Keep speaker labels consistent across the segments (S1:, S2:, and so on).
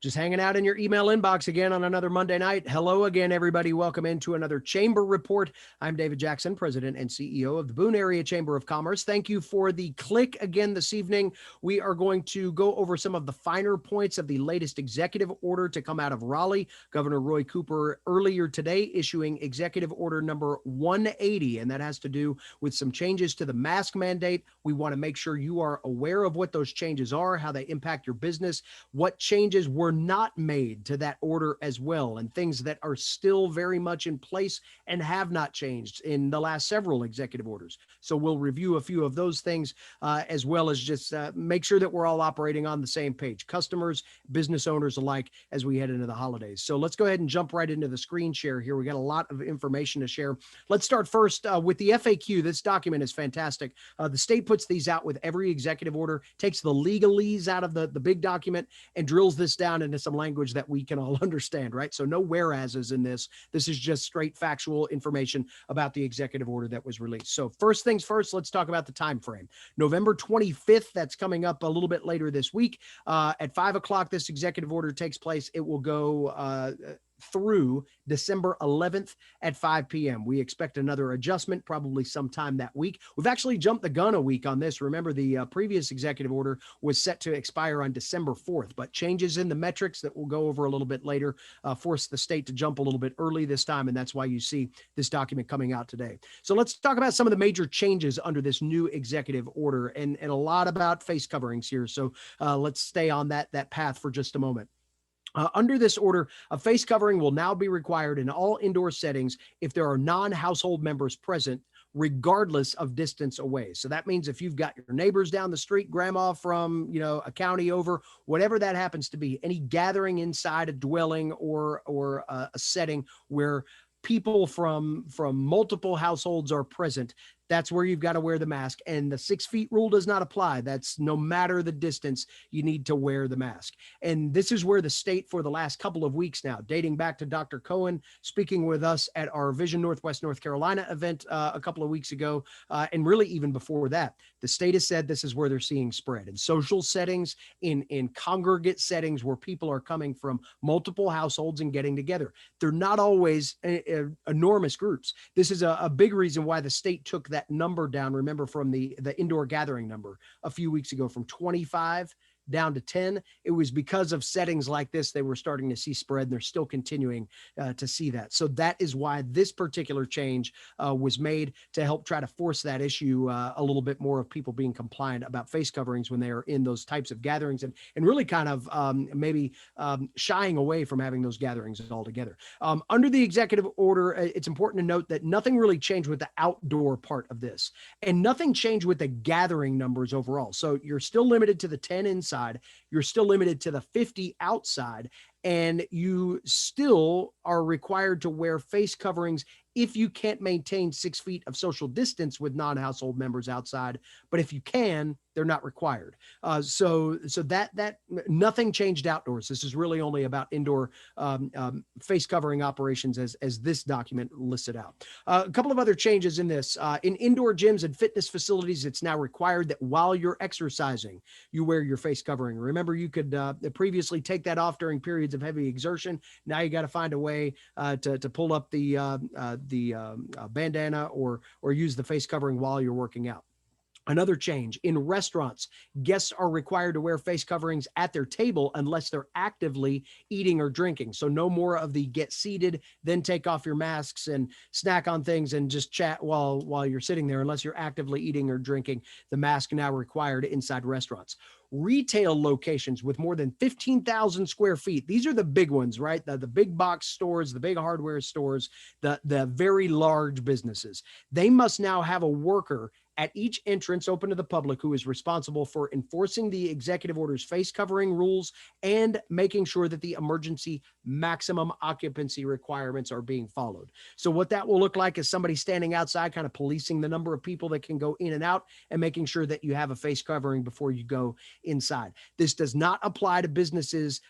S1: Just hanging out in your email inbox again on another Monday night. Hello again, everybody. Welcome into another Chamber Report. I'm David Jackson, President and CEO of the Boone Area Chamber of Commerce. Thank you for the click again this evening. We are going to go over some of the finer points of the latest executive order to come out of Raleigh. Governor Roy Cooper earlier today issuing executive order number 180, and that has to do with some changes to the mask mandate. We want to make sure you are aware of what those changes are, how they impact your business, what changes were not made to that order as well, and things that are still very much in place and have not changed in the last several executive orders. So we'll review a few of those things as well as just make sure that we're all operating on the same page, customers, business owners alike, as we head into the holidays. So let's go ahead and jump right into the screen share here. We got a lot of information to share. Let's start first with the FAQ. This document is fantastic. The state puts these out with every executive order, takes the legalese out of the big document and drills this down into some language that we can all understand, right? So no whereases in this. This is just straight factual information about the executive order that was released. So first things first, let's talk about the time frame. November 25th, that's coming up a little bit later this week. At 5 o'clock, this executive order takes place. It will go through December 11th at 5 p.m. We expect another adjustment probably sometime that week. We've actually jumped the gun a week on this. Remember, the previous executive order was set to expire on December 4th, but changes in the metrics that we'll go over a little bit later forced the state to jump a little bit early this time, and that's why you see this document coming out today. So let's talk about some of the major changes under this new executive order, and a lot about face coverings here. So let's stay on that path for just a moment. Under this order, a face covering will now be required in all indoor settings if there are non-household members present, regardless of distance away. So that means if you've got your neighbors down the street, grandma from, a county over, whatever that happens to be, any gathering inside a dwelling or a setting where people from multiple households are present, that's where you've got to wear the mask. And the 6 feet rule does not apply. That's no matter the distance, you need to wear the mask. And this is where the state for the last couple of weeks now, dating back to Dr. Cohen speaking with us at our Vision Northwest North Carolina event a couple of weeks ago, and really even before that, the state has said this is where they're seeing spread in social settings, in congregate settings where people are coming from multiple households and getting together. They're not always enormous groups. This is a big reason why the state took that number down. Remember, from the indoor gathering number a few weeks ago from 25 down to 10. It was because of settings like this they were starting to see spread, and they're still continuing to see that. So that is why this particular change was made, to help try to force that issue a little bit more of people being compliant about face coverings when they are in those types of gatherings, and really kind of maybe shying away from having those gatherings altogether. Under the executive order, it's important to note that nothing really changed with the outdoor part of this, and nothing changed with the gathering numbers overall. So you're still limited to the 10 inside. You're still limited to the 50 outside, and you still are required to wear face coverings if you can't maintain 6 feet of social distance with non-household members outside. But if you can, they're not required. So that nothing changed outdoors. This is really only about indoor face covering operations as this document listed out. A couple of other changes in this. In indoor gyms and fitness facilities, it's now required that while you're exercising, you wear your face covering. Remember, you could previously take that off during periods of heavy exertion. Now you got to find a way to pull up the bandana or use the face covering while you're working out. Another change in restaurants, guests are required to wear face coverings at their table unless they're actively eating or drinking. So no more of the get seated, then take off your masks and snack on things and just chat while you're sitting there, unless you're actively eating or drinking. The mask now required inside restaurants. Retail locations with more than 15,000 square feet. These are the big ones, right? The big box stores, the big hardware stores, the very large businesses. They must now have a worker at each entrance open to the public who is responsible for enforcing the executive order's face covering rules and making sure that the emergency maximum occupancy requirements are being followed. So what that will look like is somebody standing outside, kind of policing the number of people that can go in and out and making sure that you have a face covering before you go inside. This does not apply to businesses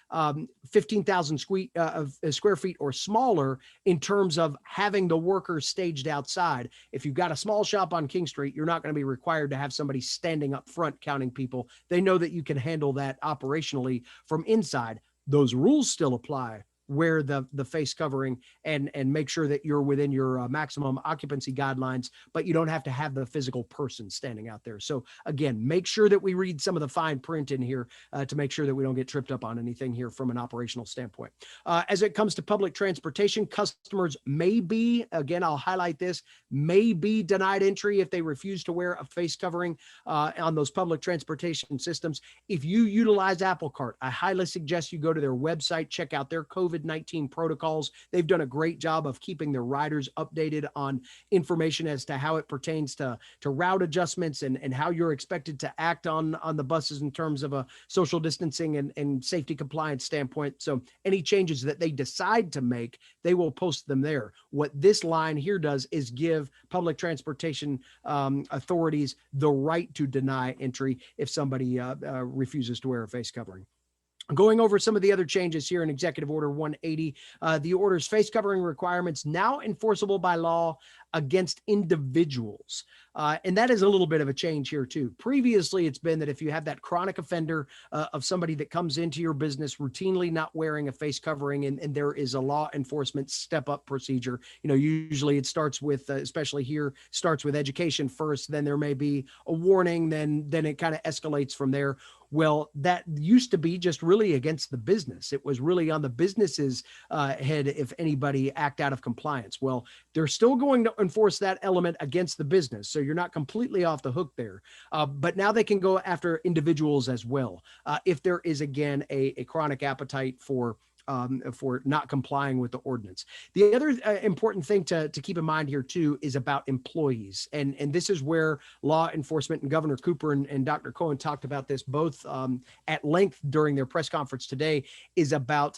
S1: 15,000 square feet or smaller in terms of having the workers staged outside. If you've got a small shop on King Street, you're not going to be required to have somebody standing up front counting people. They know that you can handle that operationally from inside. those rules still apply. Wear the face covering and make sure that you're within your maximum occupancy guidelines, but you don't have to have the physical person standing out there. So again, make sure that we read some of the fine print in here to make sure that we don't get tripped up on anything here from an operational standpoint. As it comes to public transportation, customers may be, again, I'll highlight this, may be denied entry if they refuse to wear a face covering on those public transportation systems. If you utilize Apple Cart, I highly suggest you go to their website, check out their COVID-19 protocols. They've done a great job of keeping their riders updated on information as to how it pertains to route adjustments and how you're expected to act on the buses in terms of a social distancing and safety compliance standpoint. So any changes that they decide to make, they will post them there. What this line here does is give public transportation authorities the right to deny entry if somebody refuses to wear a face covering. Going over some of the other changes here in Executive Order 180, the order's face covering requirements now enforceable by law against individuals. And that is a little bit of a change here too. Previously, it's been that if you have that chronic offender of somebody that comes into your business routinely not wearing a face covering, and there is a law enforcement step-up procedure. Usually it starts with, especially here, starts with education first, then there may be a warning, then it kind of escalates from there. Well, that used to be just really against the business. It was really on the business's head if anybody act out of compliance. Well, they're still going to enforce that element against the business. So you're not completely off the hook there. But now they can go after individuals as well. If there is, again, a chronic appetite for not complying with the ordinance. The other important thing to keep in mind here too is about employees. And this is where law enforcement and Governor Cooper and Dr. Cohen talked about this both at length during their press conference today, is about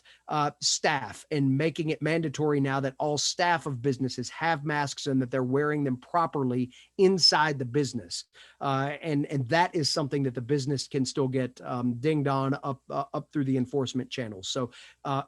S1: staff and making it mandatory now that all staff of businesses have masks and that they're wearing them properly inside the business. And that is something that the business can still get dinged on up through the enforcement channels. So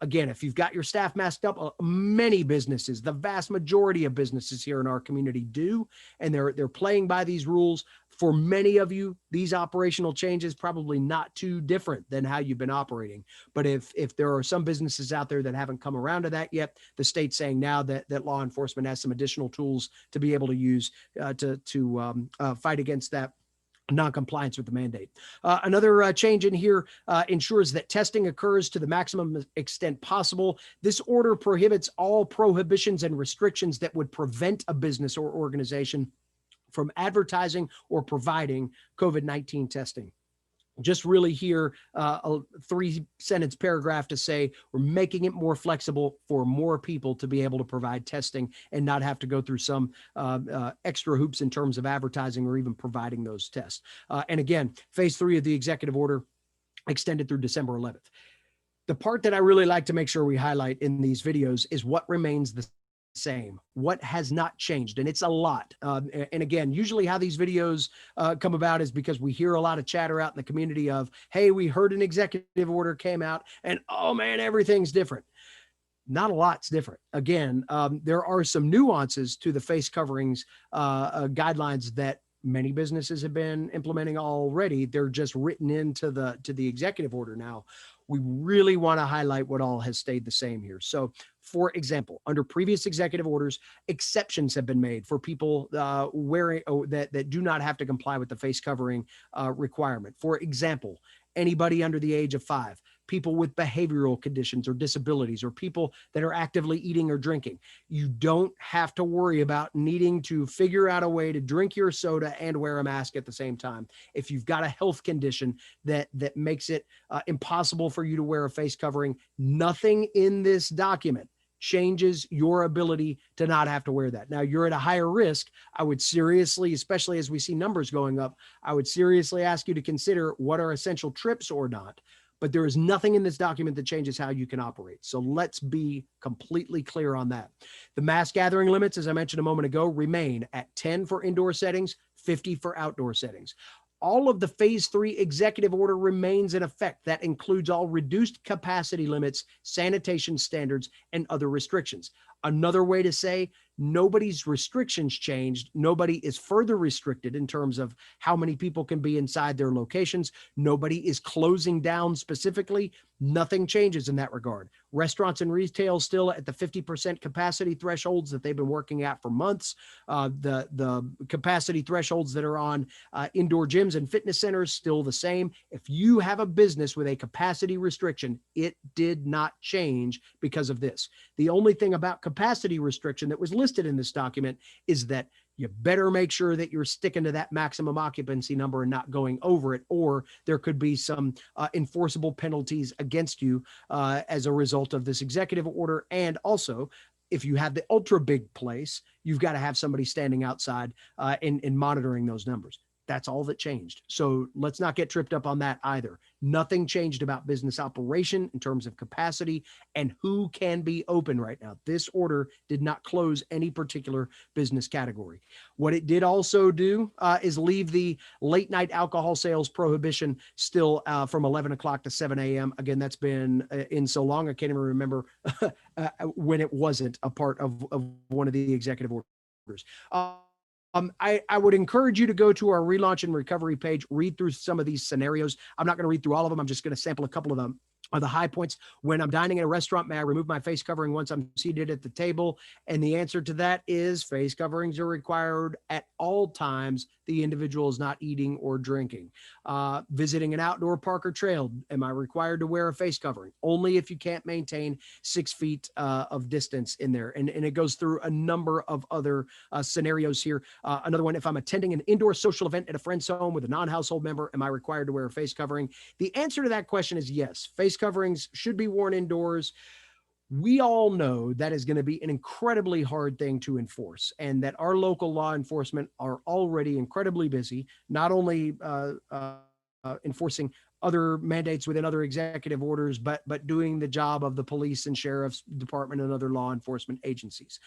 S1: again, if you've got your staff masked up, many businesses, the vast majority of businesses here in our community do, and they're playing by these rules. For many of you, these operational changes probably not too different than how you've been operating. But if there are some businesses out there that haven't come around to that yet, the state's saying now that law enforcement has some additional tools to be able to use to fight against that non-compliance with the mandate. Another change in here ensures that testing occurs to the maximum extent possible. This order prohibits all prohibitions and restrictions that would prevent a business or organization from advertising or providing COVID-19 testing. Just really here, a 3-sentence paragraph to say we're making it more flexible for more people to be able to provide testing and not have to go through some extra hoops in terms of advertising or even providing those tests. And again, phase 3 of the executive order extended through December 11th. The part that I really like to make sure we highlight in these videos is what remains the same, what has not changed, and it's a lot. And again, usually how these videos come about is because we hear a lot of chatter out in the community of, hey, we heard an executive order came out and oh man, everything's different. Not a lot's different. Again, there are some nuances to the face coverings guidelines that many businesses have been implementing already. They're just written into the executive order now. We really want to highlight what all has stayed the same here. So, for example, under previous executive orders, exceptions have been made for people wearing that do not have to comply with the face covering requirement. For example, anybody under the age of 5, people with behavioral conditions or disabilities, or people that are actively eating or drinking. You don't have to worry about needing to figure out a way to drink your soda and wear a mask at the same time. If you've got a health condition that makes it impossible for you to wear a face covering, nothing in this document changes your ability to not have to wear that. Now, you're at a higher risk. I would seriously, especially as we see numbers going up, I would seriously ask you to consider what are essential trips or not. But there is nothing in this document that changes how you can operate. So let's be completely clear on that. The mass gathering limits, as I mentioned a moment ago, remain at 10 for indoor settings, 50 for outdoor settings. All of the phase 3 executive order remains in effect. That includes all reduced capacity limits, sanitation standards, and other restrictions. Another way to say nobody's restrictions changed. Nobody is further restricted in terms of how many people can be inside their locations. Nobody is closing down specifically. Nothing changes in that regard. Restaurants and retail still at the 50% capacity thresholds that they've been working at for months. The capacity thresholds that are on indoor gyms and fitness centers still the same. If you have a business with a capacity restriction, it did not change because of this. The only thing about capacity restriction that was listed in this document is that you better make sure that you're sticking to that maximum occupancy number and not going over it, or there could be some enforceable penalties against you as a result of this executive order. And also, if you have the ultra big place, you've got to have somebody standing outside and monitoring those numbers. That's all that changed. So let's not get tripped up on that either. Nothing changed about business operation in terms of capacity and who can be open right now. This order did not close any particular business category. What it did also do is leave the late night alcohol sales prohibition still from 11 o'clock to 7 a.m. Again, that's been in so long, I can't even remember when it wasn't a part of one of the executive orders. I would encourage you to go to our relaunch and recovery page, read through some of these scenarios. I'm not going to read through all of them. I'm just going to sample a couple of them. Are the high points. When I'm dining in a restaurant, may I remove my face covering once I'm seated at the table? And the answer to that is face coverings are required at all times the individual is not eating or drinking. Visiting an outdoor park or trail, am I required to wear a face covering? Only if you can't maintain 6 feet of distance in there. And it goes through a number of other scenarios here. Another one, if I'm attending an indoor social event at a friend's home with a non-household member, am I required to wear a face covering? The answer to that question is yes. Face coverings should be worn indoors. We all know that is going to be an incredibly hard thing to enforce, and that our local law enforcement are already incredibly busy, not only enforcing other mandates within other executive orders, but doing the job of the police and sheriff's department and other law enforcement agencies.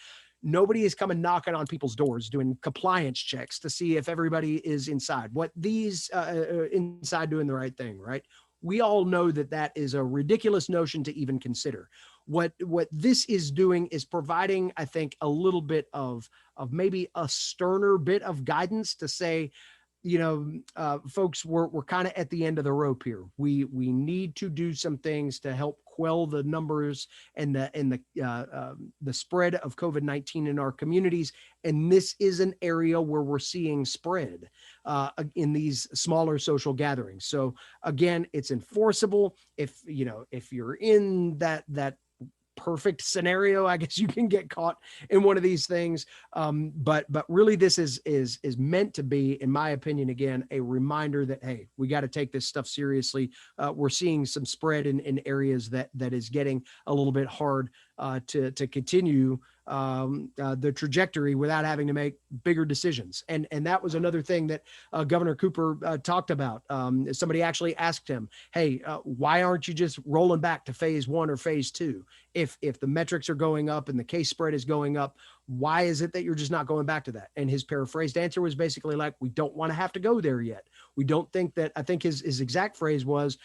S1: Nobody is coming knocking on people's doors doing compliance checks to see if everybody is inside. What these inside doing the right thing, right? We all know that that is a ridiculous notion to even consider. What this is doing is providing, I think, a little bit of maybe a sterner bit of guidance to say, folks, we're kind of at the end of the rope here. We need to do some things to help quell the numbers and the spread of COVID-19 in our communities. And this is an area where we're seeing spread in these smaller social gatherings. So again, it's enforceable. If you're in that perfect scenario, I guess you can get caught in one of these things. But really this is meant to be, in my opinion, again, a reminder that, hey, we got to take this stuff seriously. We're seeing some spread in areas that is getting a little bit hard to continue the trajectory without having to make bigger decisions. And that was another thing that Governor Cooper talked about. Somebody actually asked him, hey, why aren't you just rolling back to phase 1 or phase 2? If the metrics are going up and the case spread is going up, why is it that you're just not going back to that? And his paraphrased answer was basically like, we don't want to have to go there yet. We don't think that, I think his exact phrase was,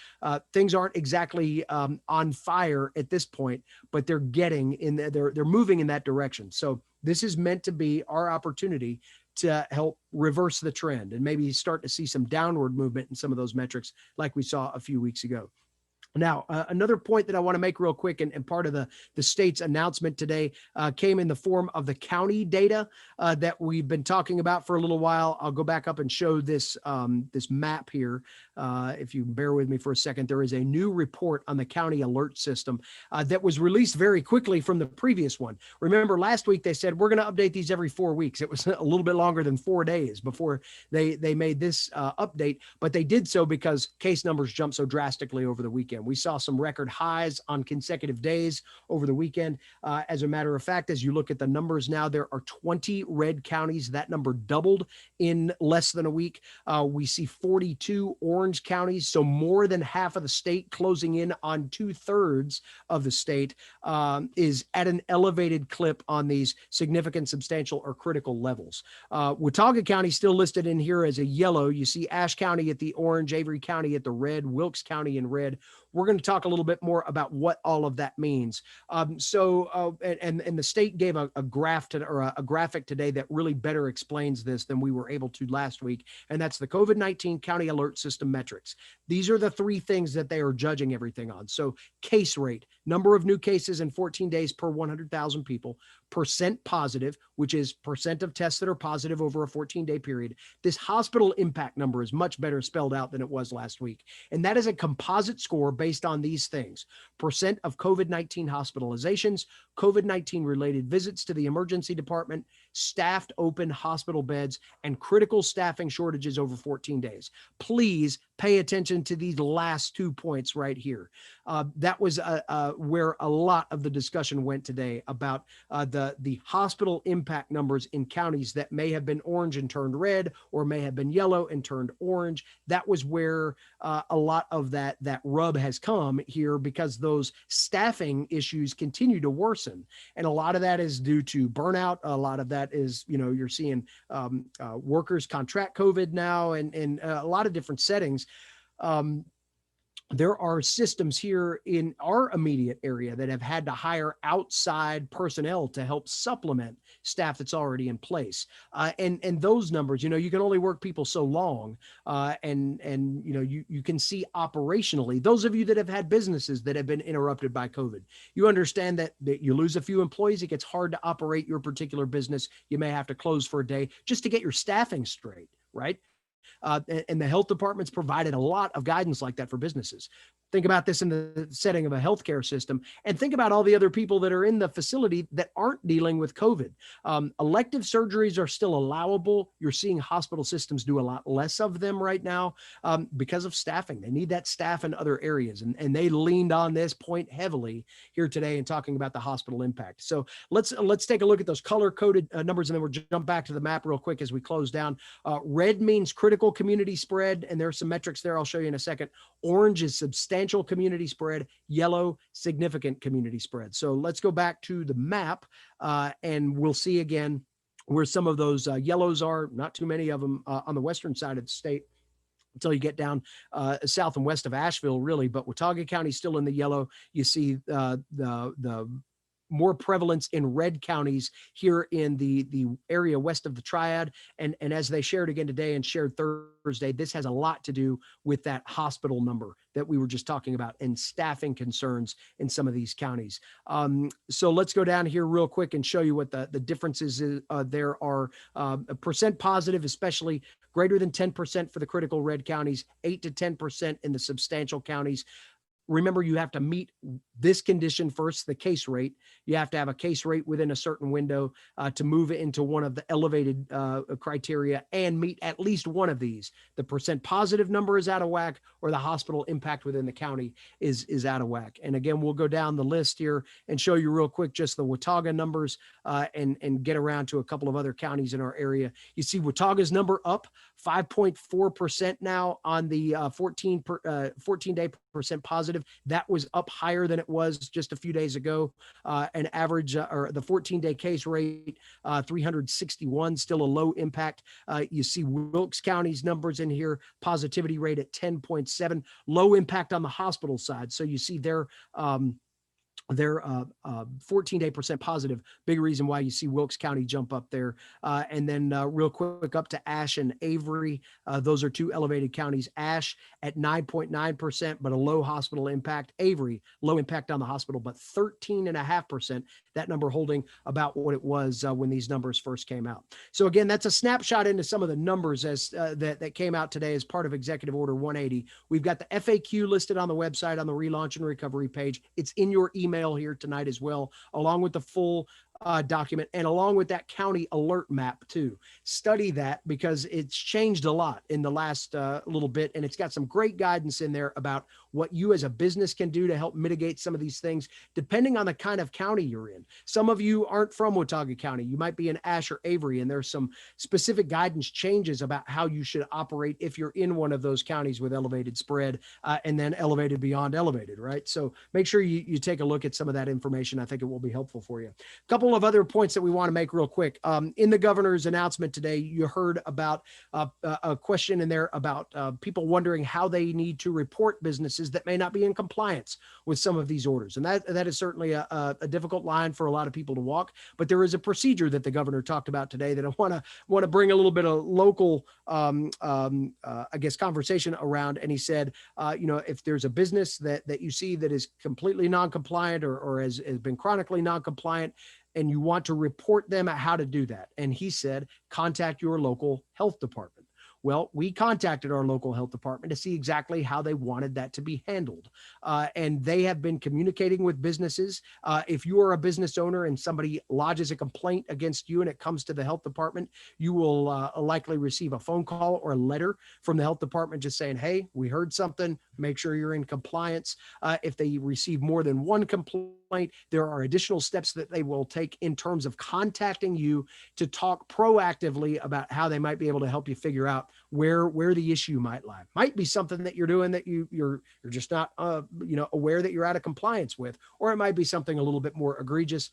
S1: things aren't exactly on fire at this point, but they're they're moving in that direction. So this is meant to be our opportunity to help reverse the trend and maybe start to see some downward movement in some of those metrics like we saw a few weeks ago. Now, another point that I want to make real quick, and part of the state's announcement today came in the form of the county data that we've been talking about for a little while. I'll go back up and show this map here. If you bear with me for a second, there is a new report on the county alert system that was released very quickly from the previous one. Remember, last week they said, we're going to update these every 4 weeks. It was a little bit longer than 4 days before they made this update, but they did so because case numbers jumped so drastically over the weekend. We saw some record highs on consecutive days over the weekend. As a matter of fact, as you look at the numbers now, there are 20 red counties. That number doubled in less than a week. We see 42 orange counties, so more than half of the state, closing in on 2/3 of the state, is at an elevated clip on these significant, substantial, or critical levels. Watauga County still listed in here as a yellow. You see Ashe County at the orange, Avery County at the red, Wilkes County in red. We're going to talk a little bit more about what all of that means. And the state gave a graph or a graphic today that really better explains this than we were able to last week. And that's the COVID-19 County Alert System metrics. These are the three things that they are judging everything on. So case rate, number of new cases in 14 days per 100,000 people, percent positive, which is percent of tests that are positive over a 14-day period. This hospital impact number is much better spelled out than it was last week. And that is a composite score based on these things: percent of COVID-19 hospitalizations, COVID-19 related visits to the emergency department, staffed open hospital beds, and critical staffing shortages over 14 days. Please pay attention to these last 2 points right here. That was where a lot of the discussion went today about the hospital impact numbers in counties that may have been orange and turned red, or may have been yellow and turned orange. That was where a lot of that rub has come here, because those staffing issues continue to worsen. And a lot of that is due to burnout. A lot of that is, you're seeing workers contract COVID now, and a lot of different settings. There are systems here in our immediate area that have had to hire outside personnel to help supplement staff that's already in place. And those numbers, you can only work people so long. And you can see operationally, those of you that have had businesses that have been interrupted by COVID, you understand that you lose a few employees. It gets hard to operate your particular business. You may have to close for a day just to get your staffing straight, right? And the health department's provided a lot of guidance like that for businesses. Think about this in the setting of a healthcare system, and think about all the other people that are in the facility that aren't dealing with COVID. Elective surgeries are still allowable. You're seeing hospital systems do a lot less of them right now because of staffing. They need that staff in other areas, and they leaned on this point heavily here today in talking about the hospital impact. So let's take a look at those color-coded numbers, and then we'll jump back to the map real quick as we close down. Red means critical community spread, and there's some metrics there I'll show you in a second. Orange is substantial community spread. Yellow, significant community spread. So let's go back to the map, and we'll see again where some of those yellows are. Not too many of them on the western side of the state until you get down south and west of Asheville, really. But Watauga County still in the yellow. You see the more prevalence in red counties here in the area west of the Triad. And as they shared again today and shared Thursday, this has a lot to do with that hospital number that we were just talking about and staffing concerns in some of these counties. So let's go down here real quick and show you what the differences is. There are a percent positive, especially greater than 10% for the critical red counties, 8 to 10% in the substantial counties. Remember, you have to meet this condition first, the case rate. You have to have a case rate within a certain window to move it into one of the elevated criteria and meet at least one of these. The percent positive number is out of whack, or the hospital impact within the county is out of whack. And again, we'll go down the list here and show you real quick just the Watauga numbers and get around to a couple of other counties in our area. You see Watauga's number up 5.4% now on the 14-day percent positive. That was up higher than it was just a few days ago. An average or the 14-day case rate, 361, still a low impact. You see Wilkes County's numbers in here, positivity rate at 10.7, low impact on the hospital side. So you see their 14-day percent positive, big reason why you see Wilkes County jump up there. And then real quick up to Ashe and Avery. Those are two elevated counties. Ashe at 9.9%, but a low hospital impact. Avery, low impact on the hospital, but 13.5%. That number holding about what it was when these numbers first came out. So again, that's a snapshot into some of the numbers as that came out today as part of Executive Order 180. We've got the FAQ listed on the website on the Relaunch and Recovery page. It's in your email here tonight as well, along with the full document and along with that county alert map too. Study that because it's changed a lot in the last little bit, and it's got some great guidance in there about what you as a business can do to help mitigate some of these things depending on the kind of county you're in. Some of you aren't from Watauga County. You might be in Ashe or Avery, and there's some specific guidance changes about how you should operate if you're in one of those counties with elevated spread and then elevated beyond elevated, right? So make sure you take a look at some of that information. I think it will be helpful for you. A couple couple of other points that we want to make real quick. In the governor's announcement today, you heard about a question in there about people wondering how they need to report businesses that may not be in compliance with some of these orders. And that is certainly a difficult line for a lot of people to walk. But there is a procedure that the governor talked about today that I want to bring a little bit of local, I guess, conversation around. And he said, if there's a business that you see that is completely non-compliant or has been chronically non-compliant, and you want to report them at how to do that. And he said, contact your local health department. Well, we contacted our local health department to see exactly how they wanted that to be handled. And they have been communicating with businesses. If you are a business owner and somebody lodges a complaint against you and it comes to the health department, you will likely receive a phone call or a letter from the health department just saying, hey, we heard something, make sure you're in compliance. If they receive more than one complaint, there are additional steps that they will take in terms of contacting you to talk proactively about how they might be able to help you figure out where the issue might lie. Might be something that you're doing that you're just not aware that you're out of compliance with, or it might be something a little bit more egregious.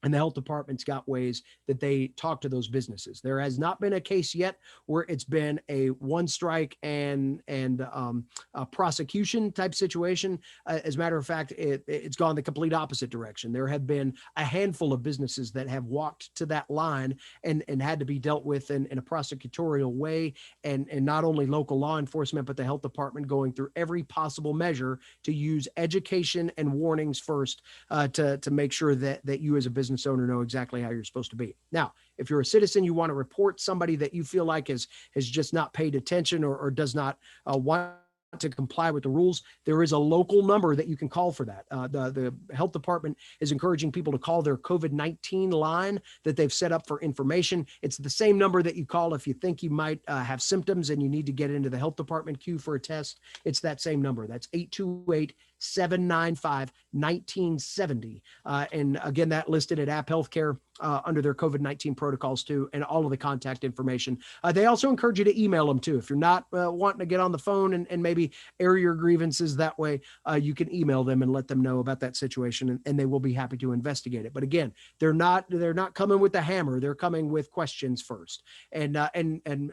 S1: And the health department's got ways that they talk to those businesses. There has not been a case yet where it's been a one strike and a prosecution type situation. As a matter of fact, it's gone the complete opposite direction. There have been a handful of businesses that have walked to that line and had to be dealt with in a prosecutorial way. And not only local law enforcement, but the health department going through every possible measure to use education and warnings first to make sure that you as a business owner know exactly how you're supposed to be. Now, if you're a citizen, you want to report somebody that you feel like has just not paid attention or does not want to comply with the rules, there is a local number that you can call for that. The health department is encouraging people to call their COVID-19 line that they've set up for information. It's the same number that you call if you think you might have symptoms and you need to get into the health department queue for a test. It's that same number. That's 828-795-1970. And again, that listed at App Healthcare under their COVID-19 protocols too, and all of the contact information. They also encourage you to email them too. If you're not wanting to get on the phone and maybe air your grievances that way, you can email them and let them know about that situation, and they will be happy to investigate it. But again, they're not coming with the hammer. They're coming with questions first. And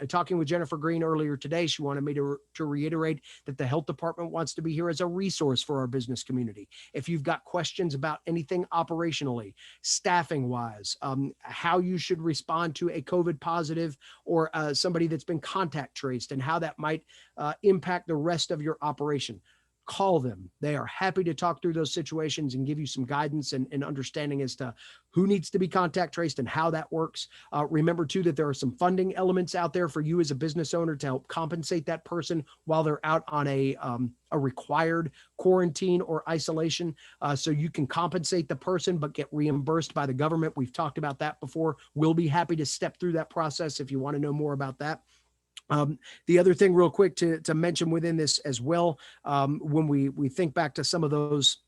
S1: talking with Jennifer Green earlier today, she wanted me to reiterate that the health department wants to be here as a resource for our business community. If you've got questions about anything operationally, staffing wise, how you should respond to a COVID positive or somebody that's been contact traced and how that might impact the rest of your operation, call them. They are happy to talk through those situations and give you some guidance and understanding as to who needs to be contact traced and how that works. Remember too, that there are some funding elements out there for you as a business owner to help compensate that person while they're out on a required quarantine or isolation. So you can compensate the person, but get reimbursed by the government. We've talked about that before. We'll be happy to step through that process if you want to know more about that. The other thing real quick to mention within this as well, when we think back to some of those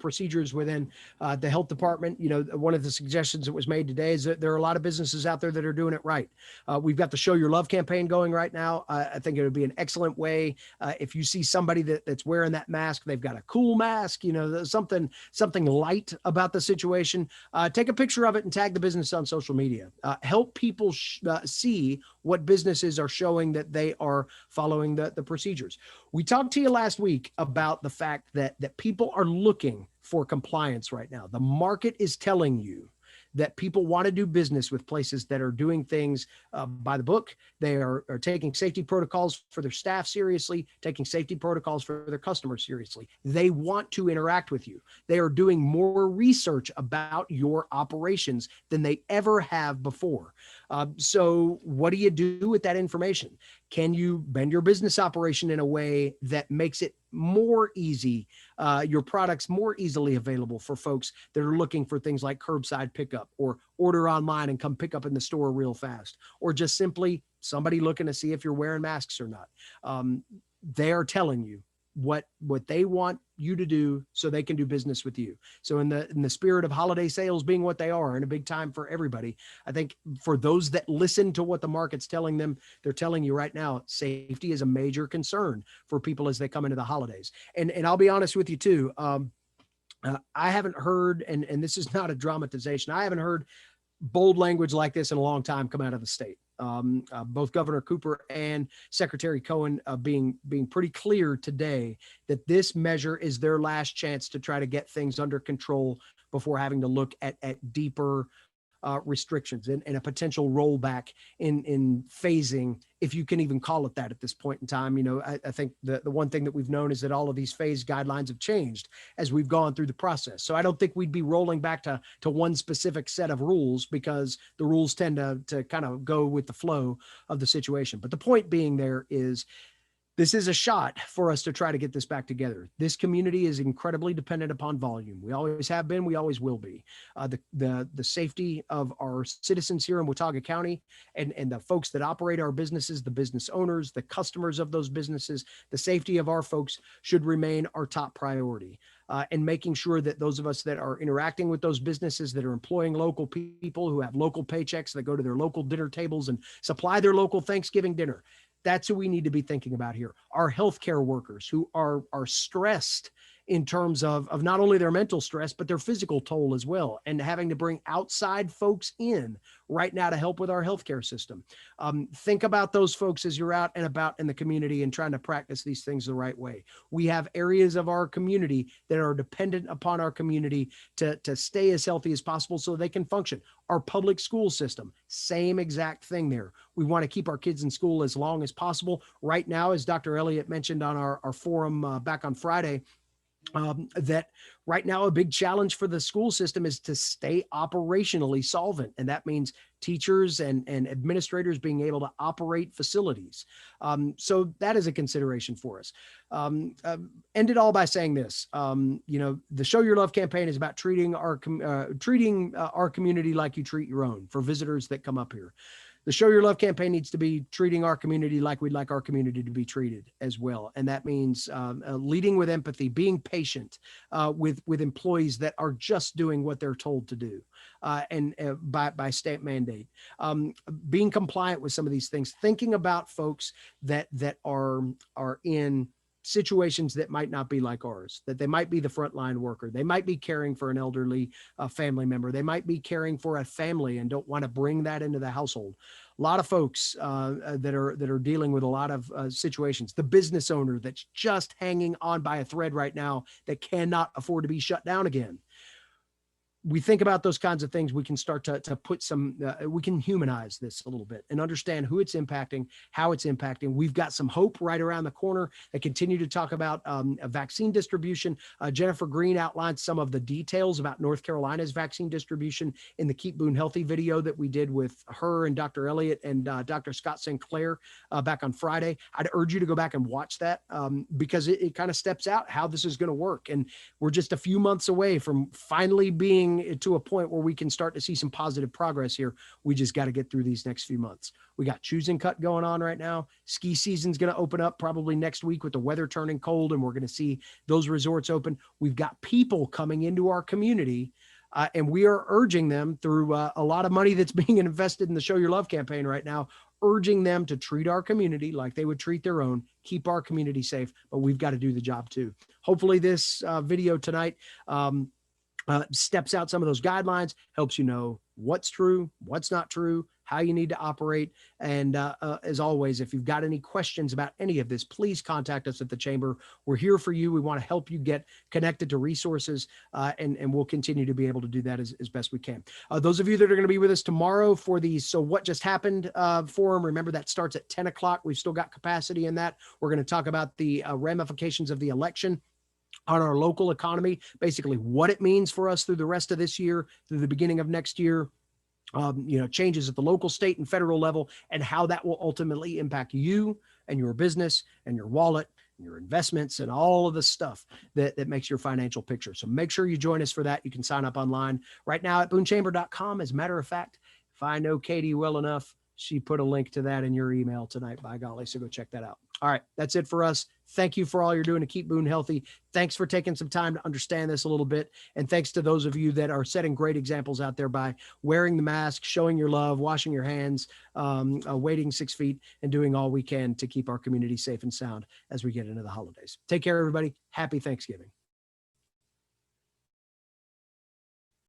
S1: procedures within the health department, one of the suggestions that was made today is that there are a lot of businesses out there that are doing it right. We've got the Show Your Love campaign going right now. I think it would be an excellent way if you see somebody that's wearing that mask, they've got a cool mask, something light about the situation. Take a picture of it and tag the business on social media. Help people see what businesses are showing that they are following the procedures. We talked to you last week about the fact that people are looking for compliance right now. The market is telling you that people want to do business with places that are doing things by the book. They are taking safety protocols for their staff seriously, taking safety protocols for their customers seriously. They want to interact with you. They are doing more research about your operations than they ever have before. So what do you do with that information? Can you bend your business operation in a way that makes it more easy, your products more easily available for folks that are looking for things like curbside pickup or order online and come pick up in the store real fast, or just simply somebody looking to see if you're wearing masks or not? They are telling you what they want you to do so they can do business with you. So in the spirit of holiday sales being what they are and a big time for everybody, I think for those that listen to what the market's telling them, they're telling you right now, safety is a major concern for people as they come into the holidays. And I'll be honest with you too. I haven't heard, and this is not a dramatization, I haven't heard bold language like this in a long time come out of the state. Both Governor Cooper and Secretary Cohen being pretty clear today that this measure is their last chance to try to get things under control before having to look at deeper restrictions and a potential rollback in phasing, if you can even call it that at this point in time. I think the one thing that we've known is that all of these phase guidelines have changed as we've gone through the process. So I don't think we'd be rolling back to one specific set of rules, because the rules tend to kind of go with the flow of the situation. But the point being there is, this is a shot for us to try to get this back together. This community is incredibly dependent upon volume. We always have been, we always will be. The safety of our citizens here in Watauga County, and the folks that operate our businesses, the business owners, the customers of those businesses, the safety of our folks should remain our top priority. And making sure that those of us that are interacting with those businesses, that are employing local people who have local paychecks, that go to their local dinner tables and supply their local Thanksgiving dinner, that's who we need to be thinking about here. Our healthcare workers who are stressed in terms of not only their mental stress, but their physical toll as well, and having to bring outside folks in right now to help with our healthcare system. Think about those folks as you're out and about in the community and trying to practice these things the right way. We have areas of our community that are dependent upon our community to stay as healthy as possible so they can function. Our public school system, same exact thing there. We want to keep our kids in school as long as possible. Right now, as Dr. Elliott mentioned on our forum back on Friday, that right now a big challenge for the school system is to stay operationally solvent. And that means teachers and administrators being able to operate facilities. So that is a consideration for us. End it all by saying this. The Show Your Love campaign is about treating our community like you treat your own for visitors that come up here. The Show Your Love campaign needs to be treating our community like we'd like our community to be treated as well. And that means leading with empathy, being patient with employees that are just doing what they're told to do, and by state mandate, being compliant with some of these things, thinking about folks that are in situations that might not be like ours, that they might be the frontline worker. They might be caring for an elderly family member. They might be caring for a family and don't want to bring that into the household. A lot of folks that are dealing with a lot of situations. The business owner that's just hanging on by a thread right now that cannot afford to be shut down again. We think about those kinds of things, we can start to put we can humanize this a little bit and understand who it's impacting, how it's impacting. We've got some hope right around the corner. I continue to talk about a vaccine distribution. Jennifer Green outlined some of the details about North Carolina's vaccine distribution in the Keep Boone Healthy video that we did with her and Dr. Elliott and Dr. Scott Sinclair back on Friday. I'd urge you to go back and watch that because it kind of steps out how this is going to work. And we're just a few months away from finally being to a point where we can start to see some positive progress here. We just got to get through these next few months. We got Choosing Cut going on right now. Ski season's going to open up probably next week with the weather turning cold, and we're going to see those resorts open. We've got people coming into our community, and we are urging them through a lot of money that's being invested in the Show Your Love campaign right now, urging them to treat our community like they would treat their own, keep our community safe, but we've got to do the job too. Hopefully this video tonight steps out some of those guidelines, helps you know what's true, what's not true, how you need to operate. And as always, if you've got any questions about any of this, please contact us at the Chamber. We're here for you. We want to help you get connected to resources, and we'll continue to be able to do that as best we can. Those of you that are going to be with us tomorrow for the So What Just Happened forum, remember that starts at 10 o'clock. We've still got capacity in that. We're going to talk about the ramifications of the election on our local economy, basically what it means for us through the rest of this year, through the beginning of next year, changes at the local, state, and federal level, and how that will ultimately impact you and your business and your wallet and your investments and all of the stuff that makes your financial picture. So make sure you join us for that. You can sign up online right now at boonechamber.com. As a matter of fact, if I know Katie well enough, she put a link to that in your email tonight, by golly. So go check that out. All right, that's it for us. Thank you for all you're doing to keep Boone healthy. Thanks for taking some time to understand this a little bit. And thanks to those of you that are setting great examples out there by wearing the mask, showing your love, washing your hands, waiting 6 feet, and doing all we can to keep our community safe and sound as we get into the holidays. Take care, everybody. Happy Thanksgiving.